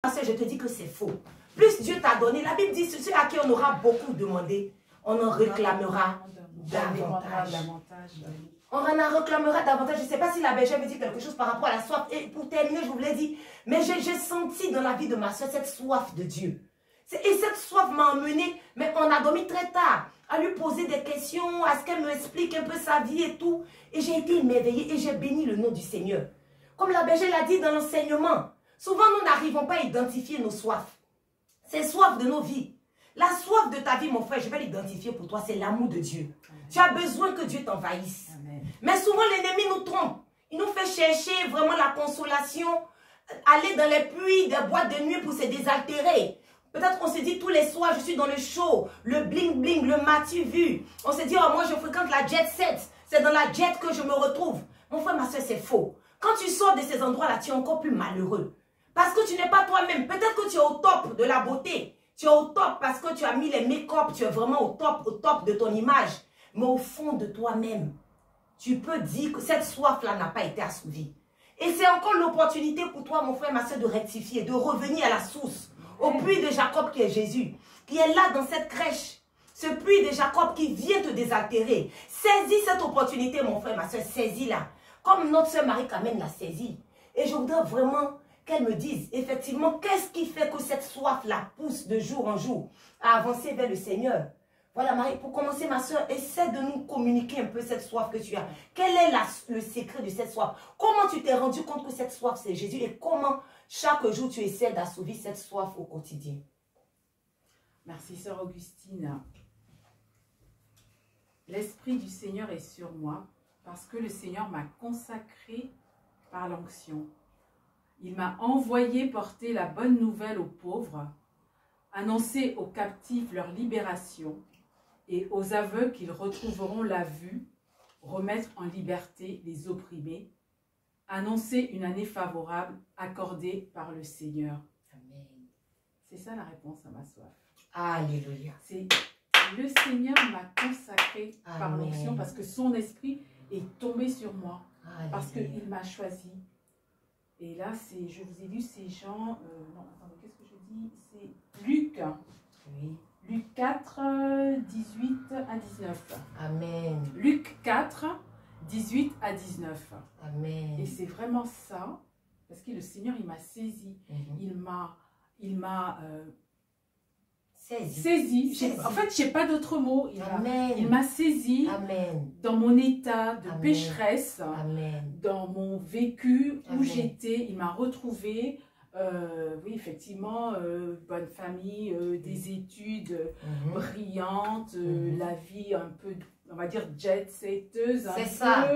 Parce que je te dis que c'est faux. Plus Dieu t'a donné, la Bible dit, ceux à qui on aura beaucoup demandé, on en réclamera davantage. On en réclamera davantage. Je ne sais pas si la bergère veut dire quelque chose par rapport à la soif. Et pour terminer, je vous l'ai dit, mais j'ai senti dans la vie de ma soeur cette soif de Dieu. Et cette soif m'a emmené, mais on a dormi très tard, à lui poser des questions, à ce qu'elle me explique un peu sa vie et tout. Et j'ai été émerveillée et j'ai béni le nom du Seigneur. Comme la bergère l'a dit dans l'enseignement, souvent nous n'arrivons pas à identifier nos soifs. C'est soif de nos vies. La soif de ta vie, mon frère, je vais l'identifier pour toi, c'est l'amour de Dieu. Amen. Tu as besoin que Dieu t'envahisse. Mais souvent, l'ennemi nous trompe. Il nous fait chercher vraiment la consolation, aller dans les puits, des boîtes de nuit pour se désaltérer. Peut-être qu'on se dit tous les soirs, je suis dans le show, le bling-bling, le matu vu. On se dit, oh, moi, je fréquente la jet set. C'est dans la jet que je me retrouve. Mon frère, ma soeur, c'est faux. Quand tu sors de ces endroits-là, tu es encore plus malheureux. Parce que tu n'es pas toi-même. Peut-être que tu es au top de la beauté. Tu es au top parce que tu as mis les make-up. Tu es vraiment au top de ton image. Mais au fond de toi-même, tu peux dire que cette soif-là n'a pas été assouvie. Et c'est encore l'opportunité pour toi, mon frère, ma soeur, de rectifier, de revenir à la source. Au puits de Jacob qui est Jésus. Qui est là dans cette crèche. Ce puits de Jacob qui vient te désaltérer. Saisis cette opportunité, mon frère, ma soeur. Saisis-la. Comme notre soeur Marie-Carmen l'a saisie. Et je voudrais vraiment qu'elle me dise, effectivement, qu'est-ce qui fait que cette soif la pousse de jour en jour à avancer vers le Seigneur. Voilà, Marie, pour commencer, ma soeur, essaie de nous communiquer un peu cette soif que tu as. Quel est le secret de cette soif? Comment tu t'es rendu compte que cette soif, c'est Jésus? Et comment, chaque jour, tu essaies d'assouvir cette soif au quotidien? Merci, sœur Augustine. L'Esprit du Seigneur est sur moi parce que le Seigneur m'a consacré par l'onction. Il m'a envoyé porter la bonne nouvelle aux pauvres, annoncer aux captifs leur libération et aux aveugles qu'ils retrouveront la vue, remettre en liberté les opprimés, annoncer une année favorable accordée par le Seigneur. Amen. C'est ça la réponse à ma soif. Alléluia. C'est le Seigneur m'a consacré par l'onction parce que son esprit est tombé sur moi, Alléluia. parce qu'il m'a choisi. Et là, je vous ai lu ces gens, non, attendez, qu'est-ce que je dis? C'est Luc. Oui. Luc 4, 18 à 19. Amen. Luc 4, 18 à 19. Amen. Et c'est vraiment ça, parce que le Seigneur, il m'a saisi. Il m'a saisi. En fait, je n'ai pas d'autre mot. Il m'a saisi. Amen. Dans mon état de Amen. pécheresse, Amen. dans mon vécu où Amen. j'étais. Il m'a retrouvée, oui, effectivement, bonne famille, des études brillantes, la vie un peu, on va dire, jet-setteuse. C'est ça.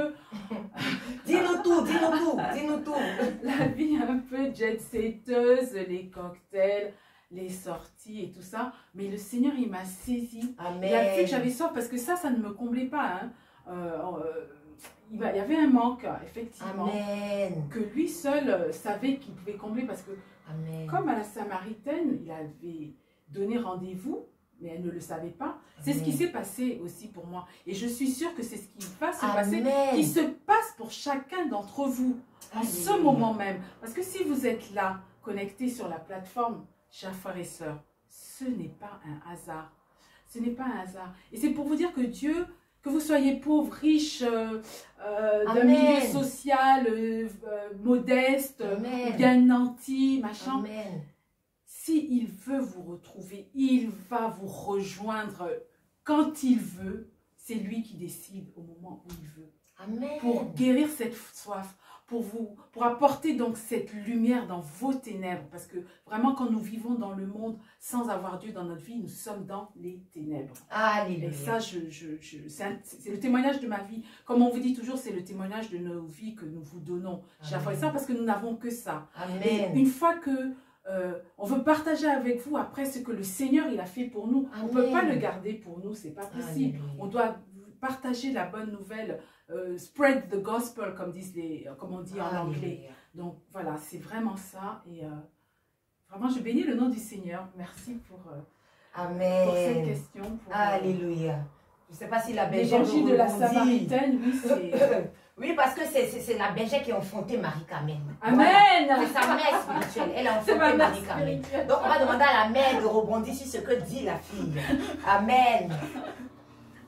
Dis-nous tout, dis-nous tout, dis-nous tout. La vie un peu jet-setteuse, les cocktails, les sorties et tout ça. Mais le Seigneur, il m'a saisi. Amen. Il a fait que j'avais soif parce que ça ne me comblait pas. Hein. Il y avait un manque, effectivement, Amen. que lui seul savait qu'il pouvait combler parce que, Amen. comme à la Samaritaine, il avait donné rendez-vous, mais elle ne le savait pas. C'est ce qui s'est passé aussi pour moi. Et je suis sûre que c'est ce qui va se passer, qui se passe pour chacun d'entre vous, en ce moment même. Parce que si vous êtes là, connectés sur la plateforme, chers frères et sœurs, ce n'est pas un hasard. Ce n'est pas un hasard. Et c'est pour vous dire que Dieu, que vous soyez pauvre, riche, d'un milieu social, modeste, ou bien nanti, machin. Amen. S'il veut vous retrouver, il va vous rejoindre quand il veut. C'est lui qui décide au moment où il veut. Amen. Pour guérir cette soif, pour apporter donc cette lumière dans vos ténèbres. Parce que vraiment, quand nous vivons dans le monde sans avoir Dieu dans notre vie, nous sommes dans les ténèbres. Alléluia. Et ça, c'est le témoignage de ma vie. Comme on vous dit toujours, c'est le témoignage de nos vies que nous vous donnons. J'ai fait ça parce que nous n'avons que ça. Amen. Et une fois que on veut partager avec vous après ce que le Seigneur il a fait pour nous, on ne peut pas le garder pour nous, c'est pas possible. Alléluia. On doit partager la bonne nouvelle. Spread the gospel, comme on dit en anglais. Donc voilà, c'est vraiment ça. Et vraiment, je bénis le nom du Seigneur. Merci pour cette question. Alléluia. Je ne sais pas si la bergère l'évangile de la Samaritaine, oui, Oui, parce que c'est la bergère qui a enfanté Marie-Carmen. Amen. Voilà. C'est sa mère spirituelle. Elle a enfanté Marie-Carmen. Donc, on va demander à la mère de rebondir sur ce que dit la fille. Amen.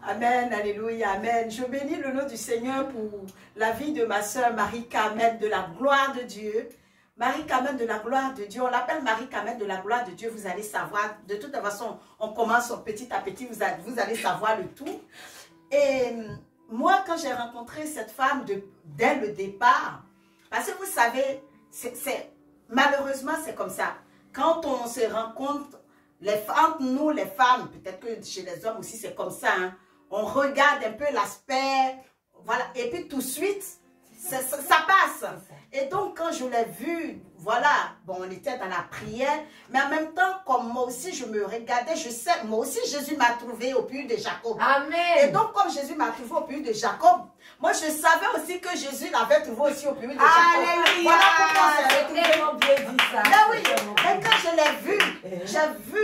Amen, alléluia, amen. Je bénis le nom du Seigneur pour la vie de ma soeur Marie-Carmen, de la gloire de Dieu. Marie-Carmen de la gloire de Dieu, on l'appelle Marie-Carmen de la gloire de Dieu, vous allez savoir. De toute façon, on commence petit à petit, vous allez savoir le tout. Et moi, quand j'ai rencontré cette femme dès le départ, parce que vous savez, malheureusement, c'est comme ça. Quand on se rencontre, entre nous les femmes, peut-être que chez les hommes aussi c'est comme ça, hein, on regarde un peu l'aspect, voilà, et puis tout de suite, ça passe. Et donc, quand je l'ai vue, voilà, bon, on était dans la prière, mais en même temps, comme moi aussi, je me regardais, je sais, moi aussi, Jésus m'a trouvé au puits de Jacob. Amen. Et donc, comme Jésus m'a trouvé au puits de Jacob, moi, je savais aussi que Jésus l'avait trouvé aussi au puits de Jacob. Alléluia. Voilà pourquoi c'est tellement bien dit ça. Là, oui, mais quand je l'ai vue, j'ai vu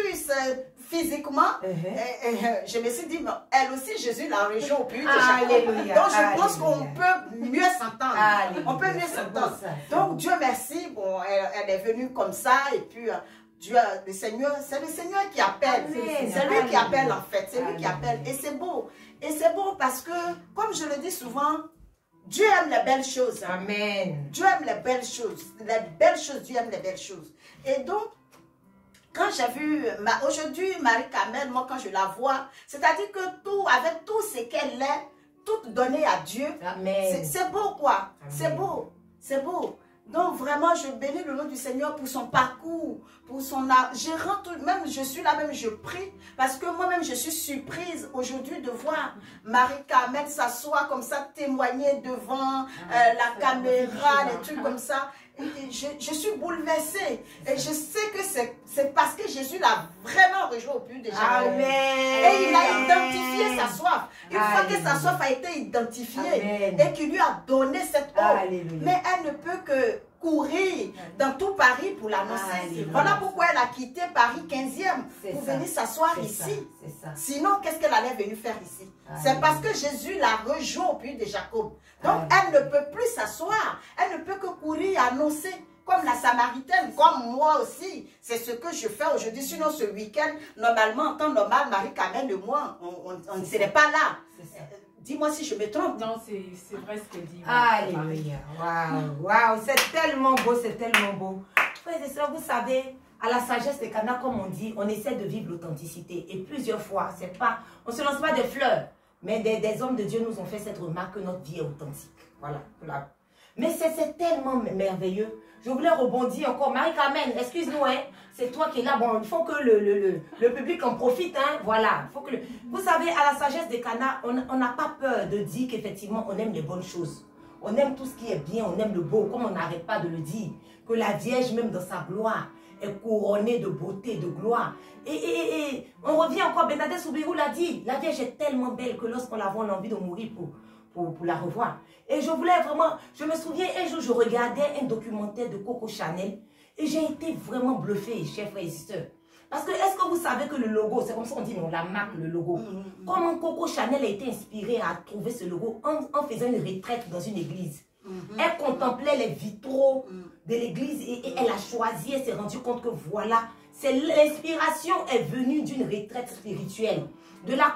physiquement, je me suis dit, elle aussi, Jésus l'a rejoint au puits de Jacob. Donc, je pense qu'on peut mieux s'entendre. On peut mieux s'entendre. Donc, Dieu merci, bon, elle est venue comme ça, et puis Dieu, le Seigneur, c'est le Seigneur qui appelle. C'est lui qui appelle en fait, c'est lui qui appelle. Et c'est beau. Et c'est beau parce que, comme je le dis souvent, Dieu aime les belles choses. Amen. Dieu aime les belles choses. Les belles choses, Dieu aime les belles choses. Et donc, quand j'ai vu, aujourd'hui, Marie-Carmen, moi, quand je la vois, c'est-à-dire que tout, avec tout ce qu'elle est, tout donné à Dieu, c'est beau, quoi. C'est beau. C'est beau. Donc, vraiment, je bénis le nom du Seigneur pour son parcours, pour son art. Je rentre, même, je suis là, même, je prie, parce que moi-même, je suis surprise aujourd'hui de voir Marie-Carmen s'asseoir comme ça, témoigner devant la caméra, les trucs comme ça. Je suis bouleversée. Et je sais que c'est parce que Jésus l'a vraiment rejoint au puits de Jacob. Amen. Et il a identifié sa soif. Une fois que sa soif a été identifiée et qu'il lui a donné cette eau, mais elle ne peut que courir dans tout Paris pour l'annoncer. Voilà pourquoi elle a quitté Paris 15e pour venir s'asseoir ici. Sinon, qu'est-ce qu'elle allait venir faire ici? C'est parce que Jésus l'a rejoint au puits de Jacob. Donc, elle ne peut plus s'asseoir. Elle ne peut que courir, annoncer. Comme la Samaritaine, comme moi aussi. C'est ce que je fais aujourd'hui. Sinon, ce week-end, normalement, en temps normal, Marie-Carmen et moi, on ne serait pas là. Dis-moi si je me trompe. Non, c'est vrai ce qu'elle dit. Alléluia. Waouh, waouh, c'est tellement beau, c'est tellement beau. Frères et sœurs, vous savez, à la sagesse des Cana, comme on dit, on essaie de vivre l'authenticité. Et plusieurs fois, c'est pas, on ne se lance pas des fleurs. Mais des hommes de Dieu nous ont fait cette remarque que notre vie est authentique. Voilà. Mais c'est tellement merveilleux. Je voulais rebondir encore. Marie-Carmen, excuse-nous, hein. C'est toi qui es là. Bon, il faut que le public en profite, hein. Voilà. Faut que Vous savez, à la sagesse des Cana, on n'a pas peur de dire qu'effectivement, on aime les bonnes choses. On aime tout ce qui est bien, on aime le beau, comme on n'arrête pas de le dire. Que la Vierge, même dans sa gloire, est couronnée de beauté, de gloire. Et on revient encore, Bernadette Soubirou l'a dit, la Vierge est tellement belle que lorsqu'on la voit, on a envie de mourir pour la revoir. Et je voulais vraiment, je me souviens, un jour, je regardais un documentaire de Coco Chanel et j'ai été vraiment bluffée, chers frères et sœurs. Parce que, est-ce que vous savez que le logo, c'est comme ça on dit, non, la marque, le logo. Comment Coco Chanel a été inspirée à trouver ce logo en faisant une retraite dans une église. Elle contemplait les vitraux de l'église et elle a choisi, elle s'est rendue compte que voilà, l'inspiration est venue d'une retraite spirituelle, de la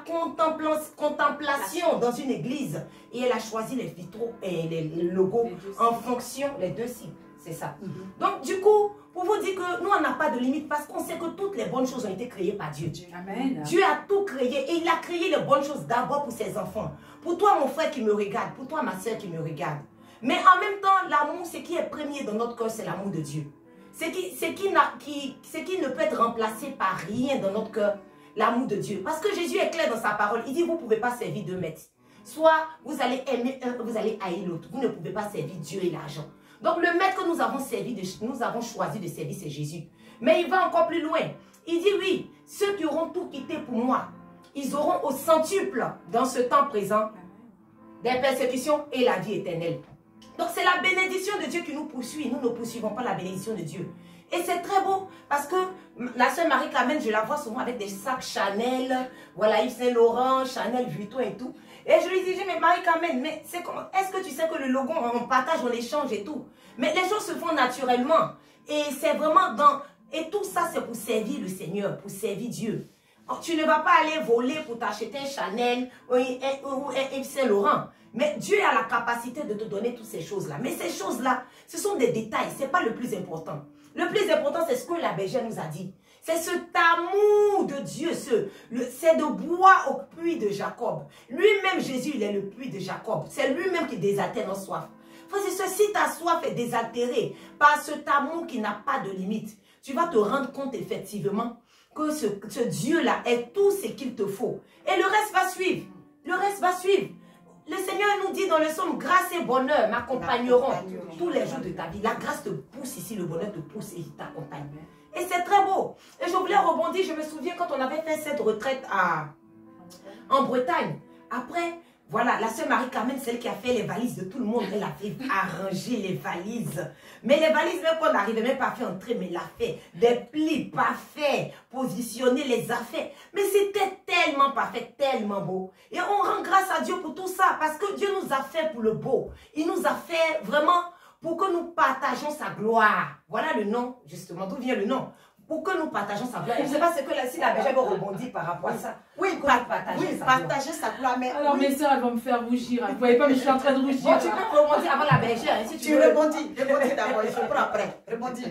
contemplation dans une église. Et elle a choisi les vitraux et le logo en fonction, les deux signes, c'est ça. Donc du coup, pour vous dire que nous, on n'a pas de limite parce qu'on sait que toutes les bonnes choses ont été créées par Dieu. Amen. Dieu a tout créé et il a créé les bonnes choses d'abord pour ses enfants. Pour toi, mon frère qui me regarde, pour toi, ma soeur qui me regarde. Mais en même temps, l'amour, ce qui est premier dans notre cœur, c'est l'amour de Dieu. Ce qui ne peut être remplacé par rien dans notre cœur, l'amour de Dieu. Parce que Jésus est clair dans sa parole. Il dit, vous ne pouvez pas servir deux maîtres. Soit vous allez aimer un, vous allez haïr l'autre. Vous ne pouvez pas servir Dieu et l'argent. Donc le maître que nous avons choisi de servir, c'est Jésus. Mais il va encore plus loin. Il dit, oui, ceux qui auront tout quitté pour moi, ils auront au centuple dans ce temps présent des persécutions et la vie éternelle. Donc c'est la bénédiction de Dieu qui nous poursuit. Nous ne poursuivons pas la bénédiction de Dieu. Et c'est très beau parce que La sœur Marie-Carmen, je la vois souvent avec des sacs Chanel, voilà, Yves Saint Laurent, Chanel, Vuitton et tout. Et je lui dis, mais Marie-Carmen, mais c'est comment? Est-ce que tu sais que le logo, on partage, on échange et tout? Mais les choses se font naturellement. Et c'est vraiment dans... Et tout ça, c'est pour servir le Seigneur, pour servir Dieu. Tu ne vas pas aller voler pour t'acheter un Chanel ou un Yves Saint Laurent. Mais Dieu a la capacité de te donner toutes ces choses-là. Mais ces choses-là, ce sont des détails. Ce n'est pas le plus important. Le plus important, c'est ce que la bergère nous a dit. C'est cet amour de Dieu. C'est de boire au puits de Jacob. Lui-même, Jésus, il est le puits de Jacob. C'est lui-même qui désaltère nos soifs. C'est si ta soif est désaltérée par cet amour qui n'a pas de limite, tu vas te rendre compte effectivement que ce Dieu-là est tout ce qu'il te faut. Et le reste va suivre. Le reste va suivre. Le Seigneur nous dit dans le psaume, grâce et bonheur m'accompagneront tous les jours de ta vie. La grâce te pousse ici, le bonheur te pousse et il t'accompagne. Et c'est très beau. Et je voulais rebondir, je me souviens quand on avait fait cette retraite en Bretagne. Après, voilà, la sœur Marie-Carmen, celle qui a fait les valises de tout le monde, elle a fait arranger les valises. Mais les valises, même qu'on n'arrivait même pas à faire entrer, mais elle a fait des plis parfaits, positionner les affaires. Mais c'était tellement parfait, tellement beau. Et on rend grâce à Dieu pour tout ça, parce que Dieu nous a fait pour le beau. Il nous a fait vraiment pour que nous partageons sa gloire. Voilà le nom, justement, d'où vient le nom. Pour que nous partageons sa gloire. Je ne sais pas si la bergère va rebondir par rapport à ça. Oui, partager sa gloire. Mais alors, mes soeurs, elles vont me faire rougir. Vous ne voyez pas, mais je suis en train de rougir. Bon, tu peux rebondir avant la bergère. Si tu rebondis d'abord, je prends après. Rebondis.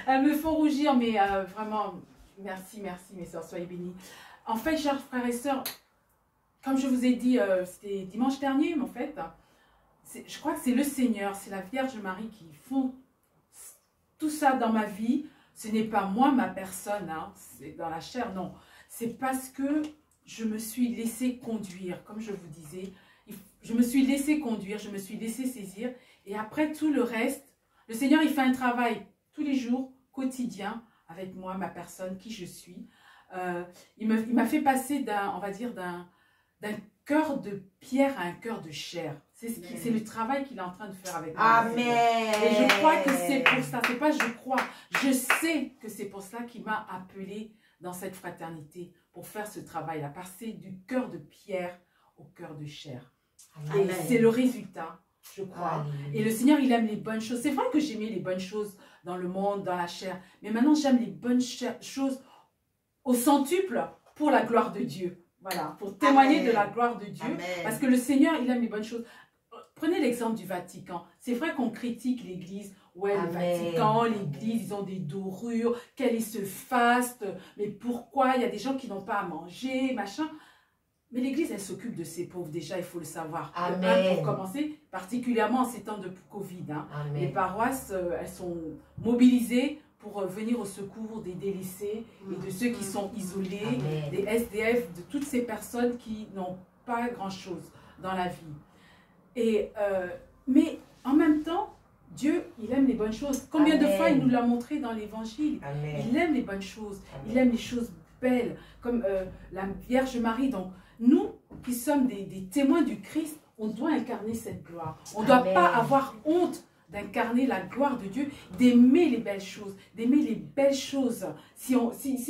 Elles me font rougir, mais vraiment, merci, mes soeurs, soyez bénies. En fait, chers frères et sœurs, comme je vous ai dit, c'était dimanche dernier, mais en fait, je crois que c'est le Seigneur, c'est la Vierge Marie qui font tout ça dans ma vie. Ce n'est pas moi, ma personne, hein, c'est dans la chair, non. C'est parce que je me suis laissée conduire, comme je vous disais. Je me suis laissée conduire, je me suis laissée saisir. Et après tout le reste, le Seigneur, il fait un travail tous les jours, quotidien, avec moi, ma personne, qui je suis. Il m'a fait passer on va dire, d'un cœur de pierre à un cœur de chair. C'est le travail qu'il est en train de faire avec moi. Amen. Et je crois que c'est pour ça. C'est pas je crois. Je sais que c'est pour ça qu'il m'a appelé dans cette fraternité pour faire ce travail-là. Passer du cœur de pierre au cœur de chair. Amen. Et c'est le résultat, je crois. Amen. Et le Seigneur, il aime les bonnes choses. C'est vrai que j'aimais les bonnes choses dans le monde, dans la chair. Mais maintenant, j'aime les bonnes choses au centuple pour la gloire de Dieu. Voilà, pour témoigner de la gloire de Dieu. Amen. Parce que le Seigneur, il aime les bonnes choses. Prenez l'exemple du Vatican. C'est vrai qu'on critique l'Église. Ouais, Amen. Le Vatican, l'Église, ils ont des dorures, qu'elle est ce faste. Mais pourquoi? Il y a des gens qui n'ont pas à manger, machin. Mais l'Église, elle s'occupe de ses pauvres déjà, il faut le savoir. Amen. Pour commencer, particulièrement en ces temps de Covid. Hein. Les paroisses, elles sont mobilisées pour venir au secours des délaissés et de ceux qui sont isolés, Amen. Des SDF, de toutes ces personnes qui n'ont pas grand-chose dans la vie. Et, mais en même temps, Dieu, il aime les bonnes choses. Combien Amen. De fois il nous l'a montré dans l'Évangile? Il aime les bonnes choses. Amen. Il aime les choses belles, comme la Vierge Marie. Donc, nous qui sommes des témoins du Christ, on doit incarner cette gloire. On ne doit pas avoir honte d'incarner la gloire de Dieu, d'aimer les belles choses, d'aimer les belles choses. Si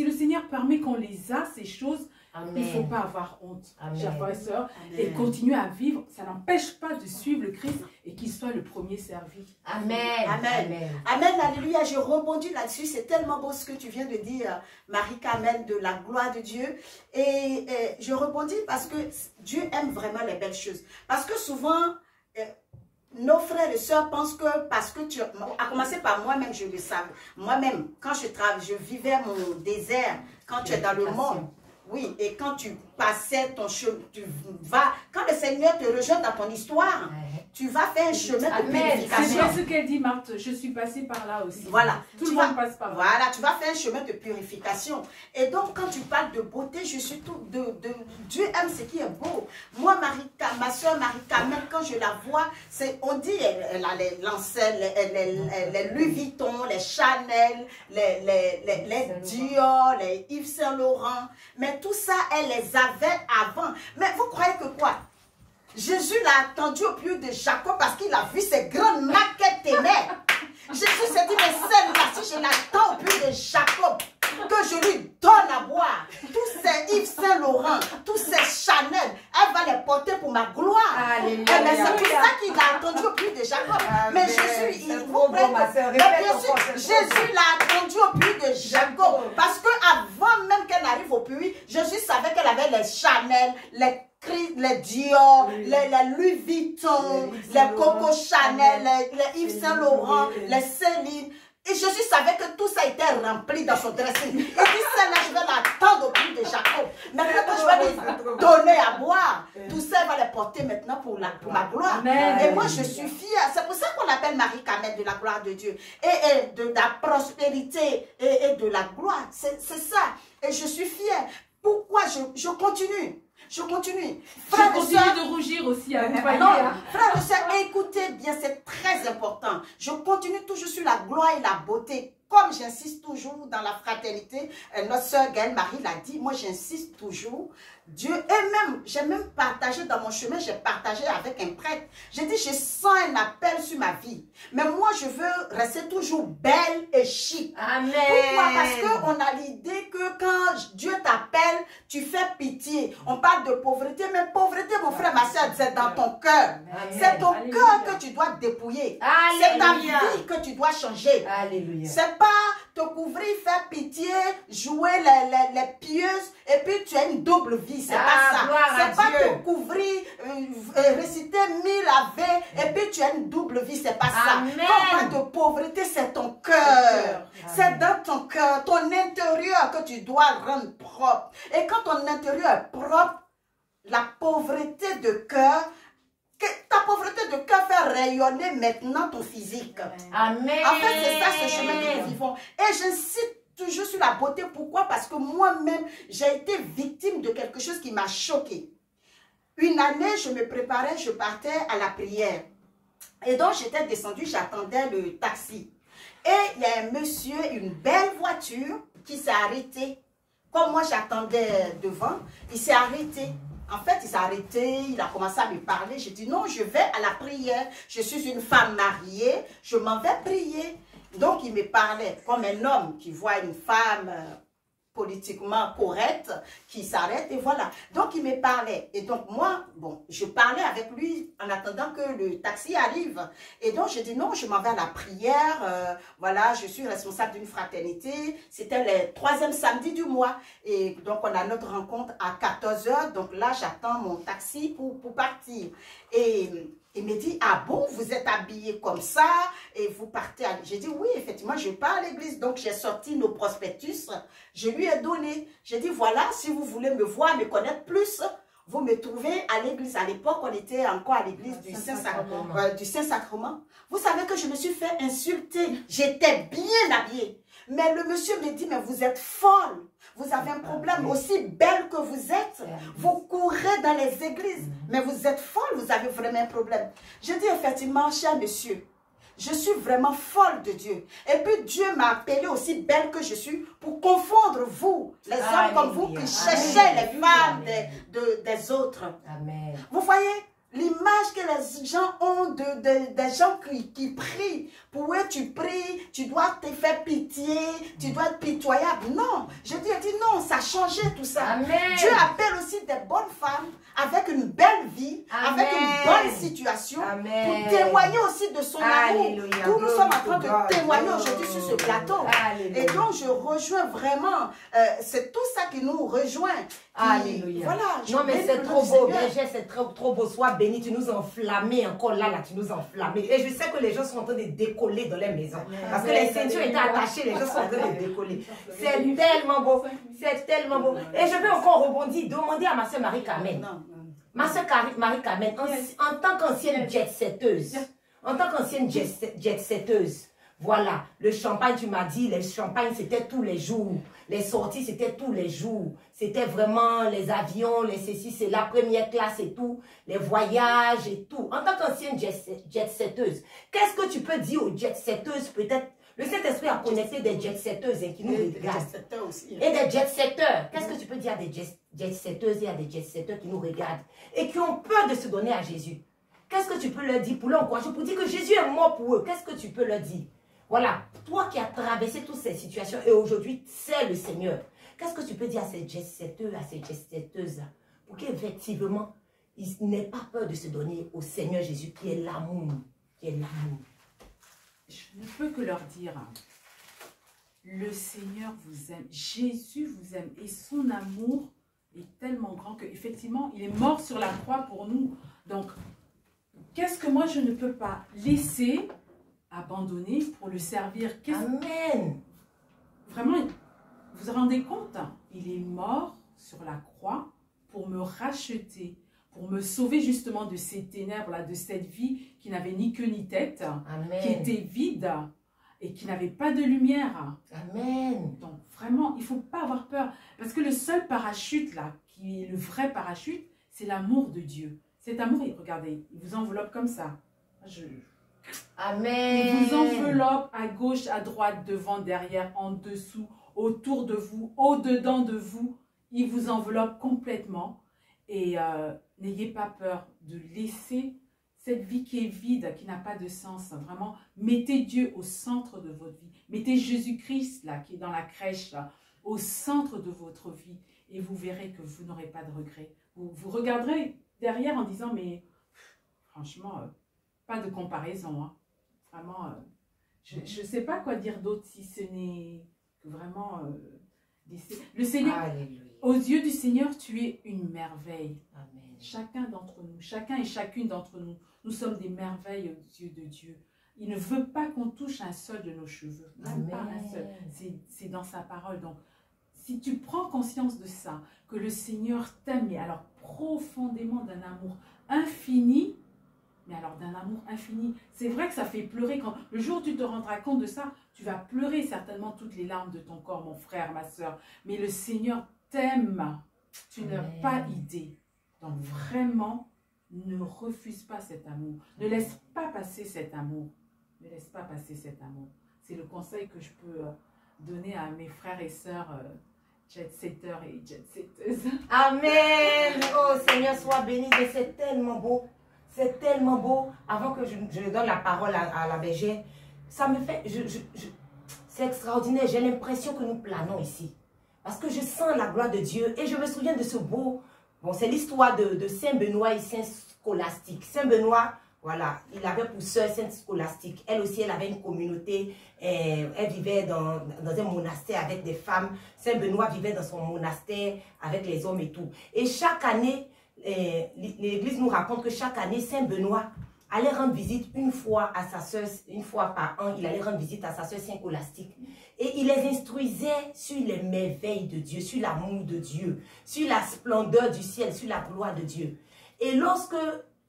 le Seigneur permet qu'on les a, ces choses, Amen. Il ne faut pas avoir honte, chers frères et sœurs, et continuer à vivre. Ça n'empêche pas de suivre le Christ et qu'il soit le premier servi. Amen. Amen. Amen. Amen. Alléluia. Je rebondis là-dessus. C'est tellement beau ce que tu viens de dire, Marie-Carmen, de la gloire de Dieu. Et je rebondis parce que Dieu aime vraiment les belles choses. Parce que souvent, nos frères et sœurs pensent que parce que tu... À commencer par moi-même, je le savais. Moi-même, quand je vivais mon désert, quand tu es dans le monde. Oui, et quand tu passais ton chemin, tu vas, quand le Seigneur te rejoint dans ton histoire, tu vas faire un chemin de purification. C'est bien ce qu'elle dit, Marthe, je suis passée par là aussi. Voilà. Tout le monde passe par là. Voilà, tu vas faire un chemin de purification. Et donc, quand tu parles de beauté, Dieu aime ce qui est beau. Moi, ma soeur Marie-Carmen, quand je la vois, on dit, elle a les Lancel, les Louis Vuitton, les Chanel, les Dior, les Yves Saint Laurent. Mais tout ça, elle les avait avant. Mais vous croyez que quoi? Jésus l'a attendu au puits de Jacob parce qu'il a vu ces grandes maquettes ténèbres. Jésus s'est dit, mais celle-là, si je l'attends au puits de Jacob, ma soeur. Mais bien sûr, Jésus l'a conduit au puits de Jacob. Parce qu'avant même qu'elle arrive au puits, Jésus savait qu'elle avait les Chanel, les Dior, les Louis Vuitton, les Coco Chanel, les Yves Saint Laurent, les Céline. Et Jésus savait que tout ça était rempli dans son dressing. Il dit, celle-là, je vais l'attendre au puits de Jacob. Maintenant que je vais lui donner à boire, tout ça, elle va les porter maintenant pour ma gloire. Amen. Et moi, je suis fière. C'est pour ça qu'on l'appelle Marie-Carmel de la gloire de Dieu. Et de la prospérité et de la gloire. C'est ça. Et je suis fière. Pourquoi je continue? Je continue. Frère, je continue de rougir aussi à vous. Non, frère et soeur, écoutez bien, c'est très important. Je continue toujours sur la gloire et la beauté. Comme j'insiste toujours dans la fraternité, notre soeur Gaëlle Marie l'a dit, moi j'insiste toujours. Dieu, et même, j'ai même partagé dans mon chemin, j'ai partagé avec un prêtre. J'ai dit, je sens un appel sur ma vie. Mais moi, je veux rester toujours belle et chic. Amen. Pourquoi? Parce qu'on a l'idée que quand Dieu t'appelle, tu fais pitié. On parle de pauvreté, mais pauvreté, mon frère, ma soeur, c'est dans ton cœur. C'est ton cœur que tu dois dépouiller. C'est ta vie que tu dois changer. Alléluia. C'est pas te couvrir, faire pitié, jouer les pieuses, et puis tu as une double vie. C'est pas ça. C'est pas te couvrir, réciter 1000 ave, et puis tu as une double vie. C'est pas ça. Quand on parle de pauvreté, c'est ton cœur. C'est dans ton cœur, ton intérieur que tu dois rendre propre. Et quand ton intérieur est propre, la pauvreté de cœur, ta pauvreté de cœur fait rayonner maintenant ton physique. Amen. En fait, c'est ça ce chemin que nous vivons. Et j'insiste toujours sur la beauté. Pourquoi? Parce que moi-même, j'ai été victime de quelque chose qui m'a choquée. Une année, je me préparais, je partais à la prière. Et donc, j'étais descendue, j'attendais le taxi. Et il y a un monsieur, une belle voiture, qui s'est arrêté. Comme moi, j'attendais devant, il s'est arrêté. En fait, il s'est arrêté, il a commencé à me parler. J'ai dit non, je vais à la prière. Je suis une femme mariée, je m'en vais prier. Donc, il me parlait comme un homme qui voit une femme politiquement correcte, qui s'arrête et voilà. Donc, il me parlait. Et donc, moi, bon, je parlais avec lui en attendant que le taxi arrive. Et donc, je dis non, je m'en vais à la prière. Voilà, je suis responsable d'une fraternité. C'était le 3e samedi du mois. Et donc, on a notre rencontre à 14 h. Donc là, j'attends mon taxi pour partir. Et il me dit, ah bon, vous êtes habillé comme ça et vous partez à... J'ai dit, oui, effectivement, je pars à l'église. Donc, j'ai sorti nos prospectus. Je lui ai donné. J'ai dit, voilà, si vous voulez me voir, me connaître plus, vous me trouvez à l'église. À l'époque, on était encore à l'église du Saint-Sacrement. Vous savez que je me suis fait insulter. J'étais bien habillée. Mais le monsieur me dit, mais vous êtes folle. Vous avez un problème, aussi belle que vous êtes. Vous courez dans les églises, mais vous êtes folle, vous avez vraiment un problème. Je dis effectivement, cher monsieur, je suis vraiment folle de Dieu. Et puis Dieu m'a appelée aussi belle que je suis pour confondre vous, les hommes comme vous qui cherchez les femmes des autres. Amen. Vous voyez l'image que les gens ont des gens qui prient. Pour eux, tu pries, tu dois te faire pitié, tu dois être pitoyable. Non, je dis non, ça a changé tout ça. Amen. Dieu appelle aussi des bonnes femmes avec une belle vie, Amen. avec une bonne situation, Amen. pour témoigner aussi de son Alléluia. amour. Nous sommes en train de God. témoigner aujourd'hui sur ce plateau. Alléluia. Et donc, je rejoins vraiment, c'est tout ça qui nous rejoint. Alléluia. Voilà. Non, mais c'est trop beau, Berger, c'est trop beau. Sois béni, tu nous as enflammés encore là, tu nous as enflammés. Et je sais que les gens sont en train de décoller dans les maisons. Parce que les ceintures étaient attachées, les gens sont en train de décoller. C'est tellement beau, c'est tellement beau. Et je vais encore rebondir, demander à ma soeur Marie-Carmen. Ma soeur Marie-Carmen, en tant qu'ancienne jet-setteuse, voilà, le champagne, tu m'as dit, les champagnes, c'était tous les jours. Les sorties, c'était tous les jours. C'était vraiment les avions, les ceci, c'est la première classe et tout, les voyages et tout. En tant qu'ancienne jet-setteuse, qu'est-ce que tu peux dire aux jet-setteuses? Peut-être, le Saint-Esprit a connecté des jet-setteuses qui nous regardent. Et des jet-setteurs. Qu'est-ce que tu peux dire à des jet-setteuses et à des jet-setteurs qui nous regardent et qui ont peur de se donner à Jésus? Qu'est-ce que tu peux leur dire pour l'encourager, pour dire que Jésus est mort pour eux? Qu'est-ce que tu peux leur dire? Voilà, toi qui as traversé toutes ces situations et aujourd'hui, c'est le Seigneur. Qu'est-ce que tu peux dire à ces jet-setteurs, à ces jet-setteuses pour qu'effectivement, ils n'aient pas peur de se donner au Seigneur Jésus qui est l'amour, qui est l'amour. je ne peux que leur dire, le Seigneur vous aime, Jésus vous aime et son amour est tellement grand qu'effectivement, il est mort sur la croix pour nous. Donc, qu'est-ce que moi je ne peux pas laisser, abandonner pour le servir? Amen. Vraiment, vous vous rendez compte, il est mort sur la croix pour me racheter, pour me sauver justement de ces ténèbres-là, de cette vie qui n'avait ni queue ni tête, Amen. qui était vide et qui n'avait pas de lumière. Amen. Donc vraiment, il ne faut pas avoir peur. Parce que le seul parachute là, qui est le vrai parachute, c'est l'amour de Dieu. Cet amour, regardez, il vous enveloppe comme ça. Amen. Il vous enveloppe à gauche, à droite, devant, derrière, en dessous, autour de vous, au-dedans de vous. Il vous enveloppe complètement. Et n'ayez pas peur de laisser cette vie qui est vide, qui n'a pas de sens. Vraiment, mettez Dieu au centre de votre vie. Mettez Jésus-Christ, là, qui est dans la crèche, là, au centre de votre vie. Et vous verrez que vous n'aurez pas de regrets. Vous regarderez derrière en disant, mais franchement, pas de comparaison. Hein. Vraiment, je ne sais pas quoi dire d'autre si ce n'est que vraiment... le Seigneur, Alléluia. aux yeux du Seigneur, tu es une merveille. Amen. Chacun d'entre nous, chacun et chacune d'entre nous, nous sommes des merveilles aux yeux de Dieu. Il ne veut pas qu'on touche un seul de nos cheveux, même pas un seul. C'est dans sa parole. Donc, si tu prends conscience de ça, que le Seigneur t'aime, mais alors profondément d'un amour infini, mais alors d'un amour infini, c'est vrai que ça fait pleurer. Quand le jour où tu te rendras compte de ça, tu vas pleurer certainement toutes les larmes de ton corps, mon frère, ma soeur. Mais le Seigneur t'aime, tu n'as pas idée. Donc vraiment, ne refuse pas cet amour. Ne laisse pas passer cet amour. Ne laisse pas passer cet amour. C'est le conseil que je peux donner à mes frères et sœurs jet-setters et jet-setteuses. Amen. Oh Seigneur, sois béni. C'est tellement beau. C'est tellement beau. Avant que je donne la parole à la bergère, ça me fait... c'est extraordinaire. J'ai l'impression que nous planons ici. Parce que je sens la gloire de Dieu. Et je me souviens de ce beau... Bon, c'est l'histoire de Saint Benoît et Saint Scolastique. Saint Benoît, voilà, il avait pour sœur Sainte Scolastique. Elle aussi, elle avait une communauté. Elle vivait dans un monastère avec des femmes. Saint Benoît vivait dans son monastère avec les hommes et tout. Et chaque année, l'Église nous raconte que chaque année, Saint Benoît allait rendre visite une fois à sa sœur, une fois par an, il allait rendre visite à sa sœur Saint Scolastique. Et il les instruisait sur les merveilles de Dieu, sur l'amour de Dieu, sur la splendeur du ciel, sur la gloire de Dieu. Et lorsque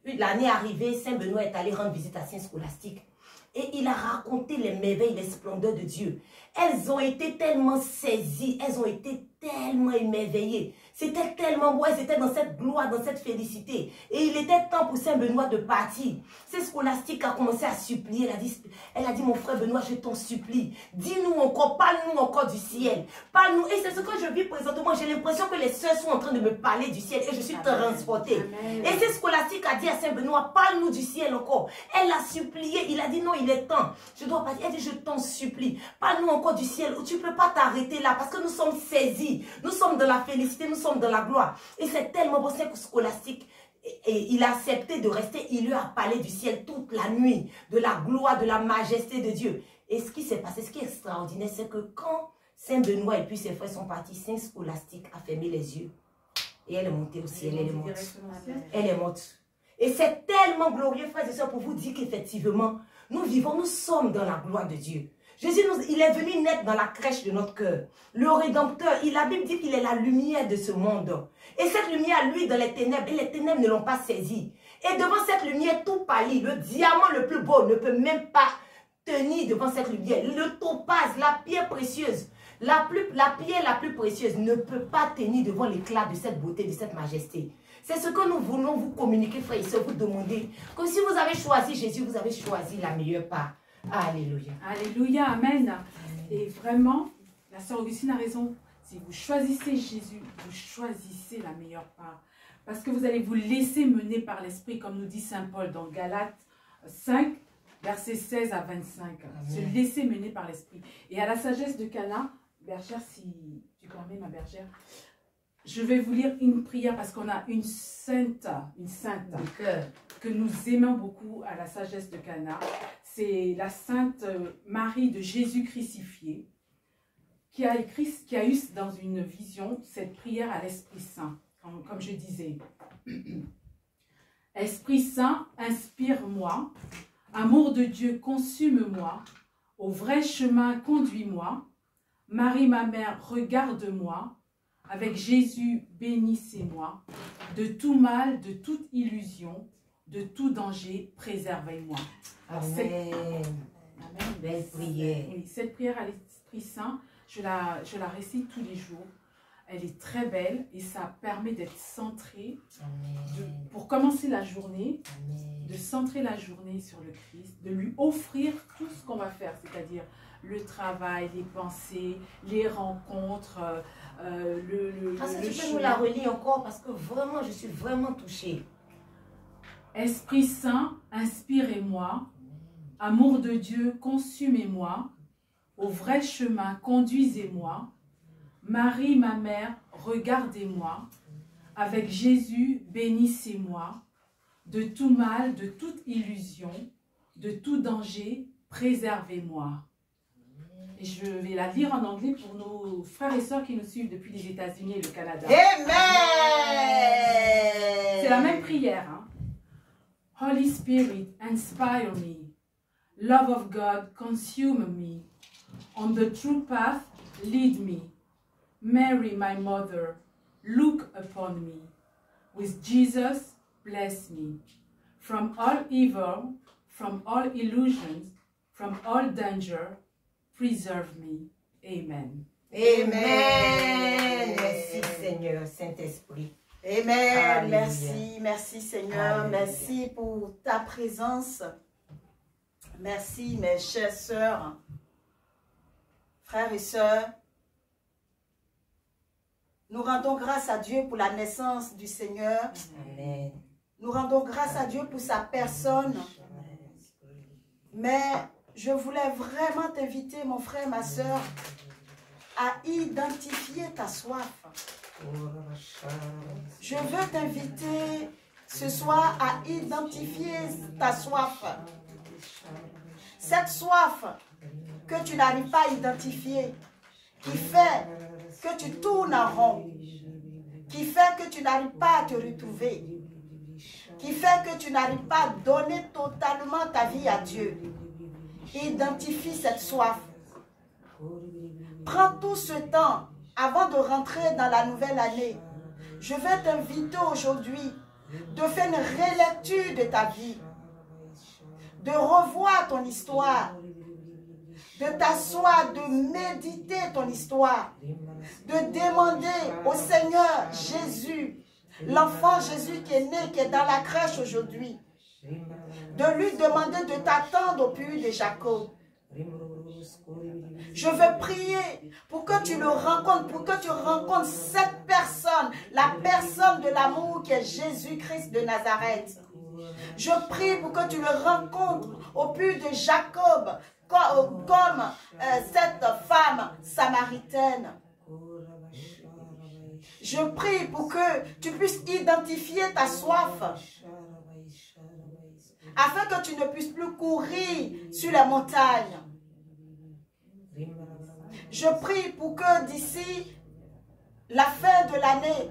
l'année arrivée, Saint Benoît est allé rendre visite à Saint Scolastique. Et il a raconté les merveilles, les splendeurs de Dieu. Elles ont été tellement saisies, elles ont été tellement émerveillées. C'était tellement beau, elles étaient dans cette gloire, dans cette félicité. Et il était temps pour Saint Benoît de partir. Saint Scolastique a commencé à supplier. Elle a dit, mon frère Benoît, je t'en supplie. Dis-nous encore, parle-nous encore du ciel. Parle-nous. Et c'est ce que je vis présentement. J'ai l'impression que les sœurs sont en train de me parler du ciel et je suis transportée. Amen. Et Saint Scolastique a dit à Saint Benoît, parle-nous du ciel encore. Elle a supplié. Il a dit, non, il est temps. Je dois partir. Elle dit, je t'en supplie. Parle-nous encore du ciel. Tu ne peux pas t'arrêter là parce que nous sommes saisis. Nous sommes dans la félicité, nous sommes dans la gloire. Et c'est tellement beau, Saint Scolastique. Et il a accepté de rester. Il lui a parlé du ciel toute la nuit, de la gloire, de la majesté de Dieu. Et ce qui s'est passé, ce qui est extraordinaire, c'est que quand Saint Benoît et puis ses frères sont partis, Saint Scolastique a fermé les yeux. Et elle est montée au ciel, elle est morte. Elle est morte. Et c'est tellement glorieux, frères et sœurs, pour vous dire qu'effectivement, nous vivons, nous sommes dans la gloire de Dieu. Jésus, il est venu naître dans la crèche de notre cœur. Le Rédempteur, la Bible dit qu'il est la lumière de ce monde. Et cette lumière, lui, dans les ténèbres, et les ténèbres ne l'ont pas saisi. Et devant cette lumière, tout pâlit. Le diamant le plus beau ne peut même pas tenir devant cette lumière. Le topaz, la pierre précieuse, la pierre la plus précieuse ne peut pas tenir devant l'éclat de cette beauté, de cette majesté. C'est ce que nous voulons vous communiquer, frères et sœurs, vous demander que si vous avez choisi Jésus, vous avez choisi la meilleure part. Alléluia. Alléluia, amen. Et vraiment, la sœur Augustine a raison. Si vous choisissez Jésus, vous choisissez la meilleure part. Parce que vous allez vous laisser mener par l'Esprit, comme nous dit Saint Paul dans Galates 5, versets 16 à 25. Amen. Se laisser mener par l'Esprit. Et à la sagesse de Cana, bergère, si tu permets ma bergère, je vais vous lire une prière parce qu'on a une sainte que nous aimons beaucoup à la sagesse de Cana. c'est la Sainte Marie de Jésus crucifié qui a eu dans une vision cette prière à l'Esprit Saint, comme je disais. Esprit Saint, inspire-moi, amour de Dieu, consume-moi, au vrai chemin, conduis-moi. Marie, ma mère, regarde-moi, avec Jésus, bénissez-moi, de tout mal, de toute illusion, de tout danger, préservez-moi. Amen. Belle prière. Oui, cette prière à l'Esprit Saint, je la récite tous les jours. Elle est très belle et ça permet d'être centré, pour commencer la journée, de centrer la journée sur le Christ, de lui offrir tout ce qu'on va faire, c'est-à-dire le travail, les pensées, les rencontres, le Tu peux nous la relire encore parce que vraiment, je suis vraiment touchée. Esprit Saint, inspirez-moi, amour de Dieu, consumez-moi, au vrai chemin, conduisez-moi. Marie, ma mère, regardez-moi, avec Jésus, bénissez-moi, de tout mal, de toute illusion, de tout danger, préservez-moi. Et je vais la lire en anglais pour nos frères et sœurs qui nous suivent depuis les États-Unis et le Canada. Amen. C'est la même prière. Hein? Holy Spirit, inspire me. Love of God, consume me. On the true path, lead me. Mary, my mother, look upon me. With Jesus, bless me. From all evil, from all illusions, from all danger, preserve me. Amen. Amen. Merci Seigneur, Saint-Esprit. Amen. Alléluia. Merci, merci Seigneur. Alléluia. Merci pour ta présence. Merci mes chères sœurs, frères et sœurs. Nous rendons grâce à Dieu pour la naissance du Seigneur. Amen. Nous rendons grâce à Dieu pour sa personne. Mais je voulais vraiment t'inviter, mon frère, ma sœur, à identifier ta soif. Je veux t'inviter ce soir à identifier ta soif. Cette soif que tu n'arrives pas à identifier, qui fait que tu tournes en rond, qui fait que tu n'arrives pas à te retrouver, qui fait que tu n'arrives pas à donner totalement ta vie à Dieu. Identifie cette soif. Prends tout ce temps avant de rentrer dans la nouvelle année. Je vais t'inviter aujourd'hui de faire une relecture de ta vie, de revoir ton histoire, de t'asseoir, de méditer ton histoire, de demander au Seigneur Jésus, l'enfant Jésus qui est né, qui est dans la crèche aujourd'hui, de lui demander de t'attendre au puits de Jacob. Je veux prier pour que tu le rencontres, pour que tu rencontres cette personne, la personne de l'amour qui est Jésus-Christ de Nazareth. Je prie pour que tu le rencontres au puits de Jacob, comme cette femme samaritaine. Je prie pour que tu puisses identifier ta soif, afin que tu ne puisses plus courir sur les montagnes. Je prie pour que d'ici la fin de l'année,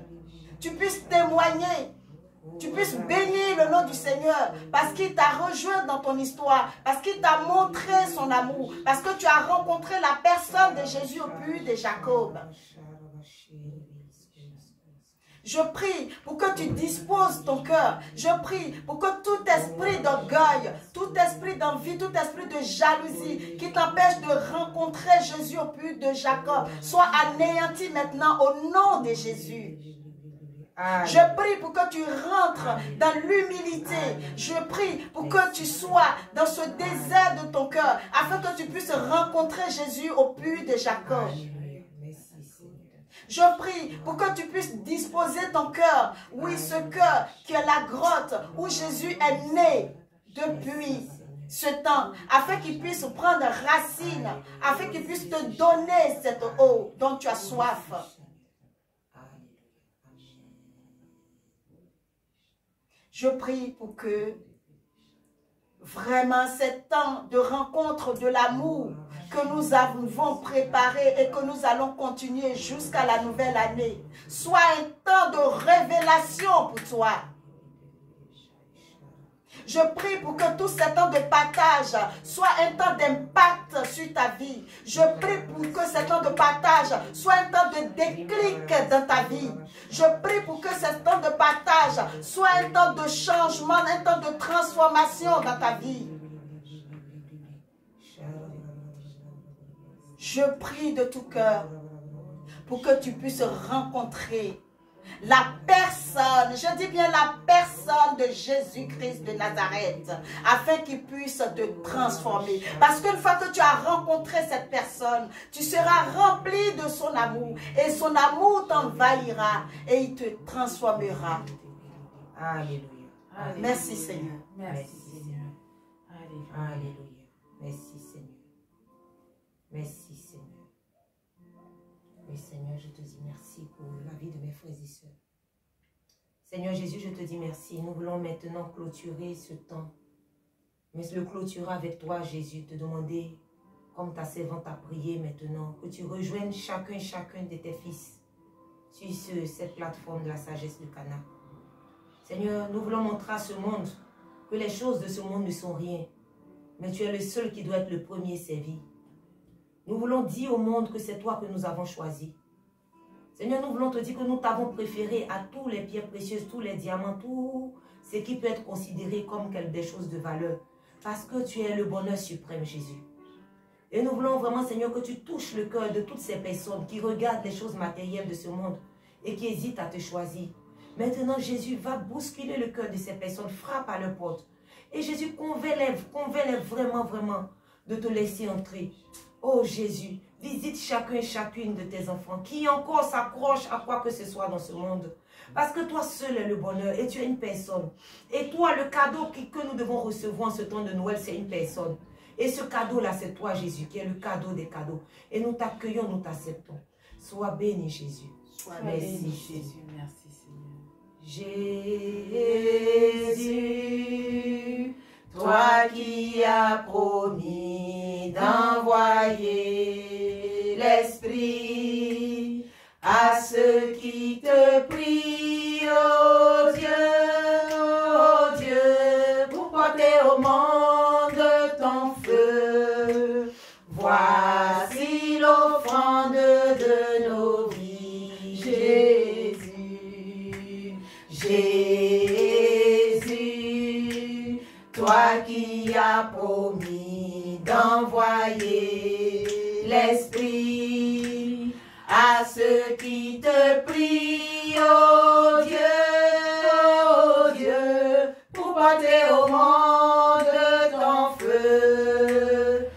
tu puisses témoigner, tu puisses bénir le nom du Seigneur, parce qu'il t'a rejoint dans ton histoire, parce qu'il t'a montré son amour, parce que tu as rencontré la personne de Jésus au puits de Jacob. Je prie pour que tu disposes ton cœur. Je prie pour que tout esprit d'orgueil, tout esprit d'envie, tout esprit de jalousie qui t'empêche de rencontrer Jésus au puits de Jacob soit anéanti maintenant au nom de Jésus. Je prie pour que tu rentres dans l'humilité. Je prie pour que tu sois dans ce désert de ton cœur afin que tu puisses rencontrer Jésus au puits de Jacob. Je prie pour que tu puisses disposer ton cœur. Oui, ce cœur qui est la grotte où Jésus est né depuis ce temps, afin qu'il puisse prendre racine, afin qu'il puisse te donner cette eau dont tu as soif. Je prie pour que vraiment ces temps de rencontre de l'amour que nous avons préparé et que nous allons continuer jusqu'à la nouvelle année soit un temps de révélation pour toi. Je prie pour que tous ces temps de partage soient un temps d'impact sur ta vie. Je prie pour que ces temps de partage soient un temps de déclic dans ta vie. Je prie pour que ces temps de partage soient un temps de changement, un temps de transformation dans ta vie. Je prie de tout cœur pour que tu puisses rencontrer la personne, je dis bien la personne de Jésus-Christ de Nazareth, afin qu'il puisse te transformer. Parce qu'une fois que tu as rencontré cette personne, tu seras rempli de son amour et son amour t'envahira et il te transformera. Alléluia. Merci Seigneur. Merci Seigneur. Alléluia. Alléluia. Merci Seigneur. Merci Seigneur. Oui Seigneur, je te dis merci pour la vie de mes frères et sœurs. Seigneur Jésus, je te dis merci. Nous voulons maintenant clôturer ce temps. Mais le clôturer avec toi, Jésus, te demander, comme ta servante a prié maintenant, que tu rejoignes chacun de tes fils sur cette plateforme de la sagesse du Cana. Seigneur, nous voulons montrer à ce monde que les choses de ce monde ne sont rien. Mais tu es le seul qui doit être le premier servi. Nous voulons dire au monde que c'est toi que nous avons choisi. Seigneur, nous voulons te dire que nous t'avons préféré à tous les pierres précieuses, tous les diamants, tout ce qui peut être considéré comme des choses de valeur. Parce que tu es le bonheur suprême, Jésus. Et nous voulons vraiment, Seigneur, que tu touches le cœur de toutes ces personnes qui regardent les choses matérielles de ce monde et qui hésitent à te choisir. Maintenant, Jésus va bousculer le cœur de ces personnes, frappe à leur porte. Et Jésus, convainc-les vraiment, vraiment de te laisser entrer. Oh Jésus, visite chacune de tes enfants qui encore s'accrochent à quoi que ce soit dans ce monde. Parce que toi seul es le bonheur et tu es une personne. Et toi, le cadeau que nous devons recevoir en ce temps de Noël, c'est une personne. Et ce cadeau-là, c'est toi Jésus, qui est le cadeau des cadeaux. Et nous t'accueillons, nous t'acceptons. Sois béni Jésus. Merci Jésus, merci Seigneur. Jésus, toi qui as promis d'envoyer l'Esprit à ceux qui te prient, oh Dieu, pour porter au monde ton feu. Voici l'offrande de nos vies, Jésus, Jésus, toi qui as promis d'envoyer l'Esprit à ceux qui te prient, oh Dieu, pour porter au